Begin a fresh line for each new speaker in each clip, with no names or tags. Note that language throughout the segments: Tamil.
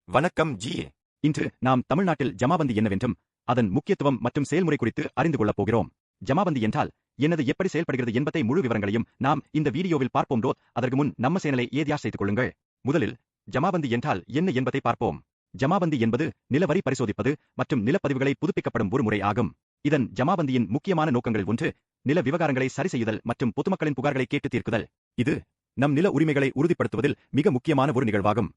வணக்கம் ஜி.
இன்று நாம் தமிழ்நாட்டில் ஜமாபந்தி என்னவென்றும் அதன் முக்கியத்துவம் மற்றும் செயல்முறை குறித்து அறிந்து கொள்ளப் போகிறோம். ஜமாபந்தி என்றால் என்னது, எப்படி செயல்படுகிறது என்பதை முழு விவரங்களையும் நாம் இந்த வீடியோவில் பார்ப்போம். அதற்கு முன் நம்ம சேனலை ஏதியா செய்து கொள்ளுங்கள். முதலில் ஜமாபந்தி என்றால் என்ன என்பதை பார்ப்போம். ஜமாபந்தி என்பது நில வரி பரிசோதிப்பது மற்றும் நிலப்பதிவுகளை புதுப்பிக்கப்படும் ஒரு முறை ஆகும். இதன் ஜமாபந்தியின் முக்கியமான நோக்கங்களில் ஒன்று நில விவகாரங்களை சரி செய்யுதல் மற்றும் பொதுமக்களின் புகார்களை கேட்டு தீர்க்குதல். இது நம் நில உரிமைகளை உறுதிப்படுத்துவதில் மிக முக்கியமான ஒரு நிகழ்வாகும்.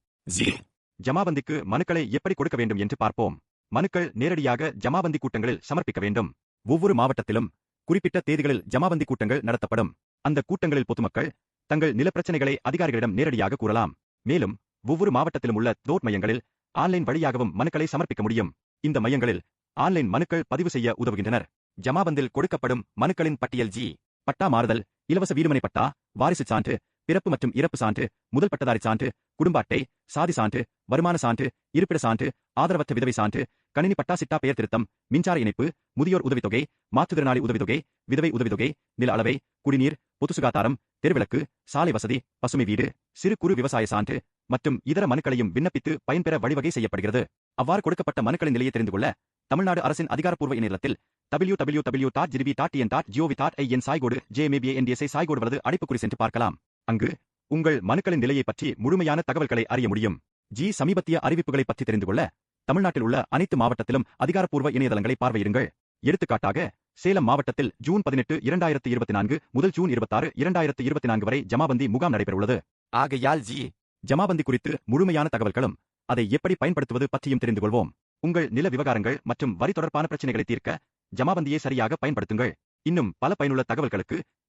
ஜமாபந்திக்கு மனுக்களை எப்படி கொடுக்க வேண்டும் என்று பார்ப்போம். மனுக்கள் நேரடியாக ஜமாபந்தி கூட்டங்களில் சமர்ப்பிக்க வேண்டும். ஒவ்வொரு மாவட்டத்திலும் குறிப்பிட்ட தேதிகளில் ஜமாபந்தி கூட்டங்கள் நடத்தப்படும். அந்த கூட்டங்களில் பொதுமக்கள் தங்கள் நில பிரச்சனைகளை அதிகாரிகளிடம் நேரடியாக கூறலாம். மேலும் ஒவ்வொரு மாவட்டத்திலும் உள்ள தோட் மையங்களில் ஆன்லைன் வழியாகவும் மனுக்களை சமர்ப்பிக்க முடியும். இந்த மையங்களில் ஆன்லைன் மனுக்கள் பதிவு செய்ய உதவுகின்றனர். ஜமாபந்தில் கொடுக்கப்படும் மனுக்களின் பட்டியல் ஜி. பட்டா மாறுதல், இலவச வீடுமனை பட்டா, வாரிசு சான்று, பிறப்பு மற்றும் இறப்பு சான்று, முதல் பட்டதாரி சான்று, குடும்ப அட்டை, சாதி சான்று, வருமான சான்று, இருப்பிட சான்று, ஆதரவற்ற விதவை சான்று, கணினி பட்டா சிட்டா பெயர் திருத்தம், மின்சார இணைப்பு, முதியோர் உதவித்தொகை, மாற்றுத்திறனாளி உதவித்தொகை, விதவை உதவித்தொகை, நில அளவை, குடிநீர், பொது சுகாதாரம், தெருவிளக்கு, சாலை வசதி, பசுமை வீடு, சிறு குறு விவசாய சான்று மற்றும் இதர மனுக்களையும் விண்ணப்பித்து பயன்பெற வழிவகை செய்யப்படுகிறது. அவ்வாறு கொடுக்கப்பட்ட மனுக்களின் நிலையை தெரிந்து கொள்ள தமிழ்நாடு அரசின் அதிகாரப்பூர்வ இணையதளத்தில் www.gbp.gov.in சாய்கோடு JMABANDSI சாய்கோடு வலது அடைப்புக்குறி சென்று பார்க்கலாம். அங்கு உங்கள் மனுக்களின் நிலையை பற்றி முழுமையான தகவல்களை அறிய முடியும். சமீபத்திய அறிவிப்புகளை பற்றி தெரிந்து கொள்ள தமிழ்நாட்டில் உள்ள அனைத்து மாவட்டத்திலும் அதிகாரப்பூர்வ இணையதளங்களை பார்வையிடுங்கள். எடுத்துக்காட்டாக சேலம் மாவட்டத்தில் ஜூன் 18, 2024 முதல் ஜூன் 26, 2024 வரை ஜமாபந்தி முகாம் நடைபெறவுள்ளது.
ஆகையால் ஜி,
ஜமாபந்தி குறித்து முழுமையான தகவல்களும் அதை எப்படி பயன்படுத்துவது பற்றியும் தெரிந்து கொள்வோம். உங்கள் நில விவகாரங்கள் மற்றும் வரி தொடர்பான பிரச்சனைகளை தீர்க்க ஜமாபந்தியை சரியாக பயன்படுத்துங்கள். இன்னும் பல பயனுள்ள தகவல்களுக்கு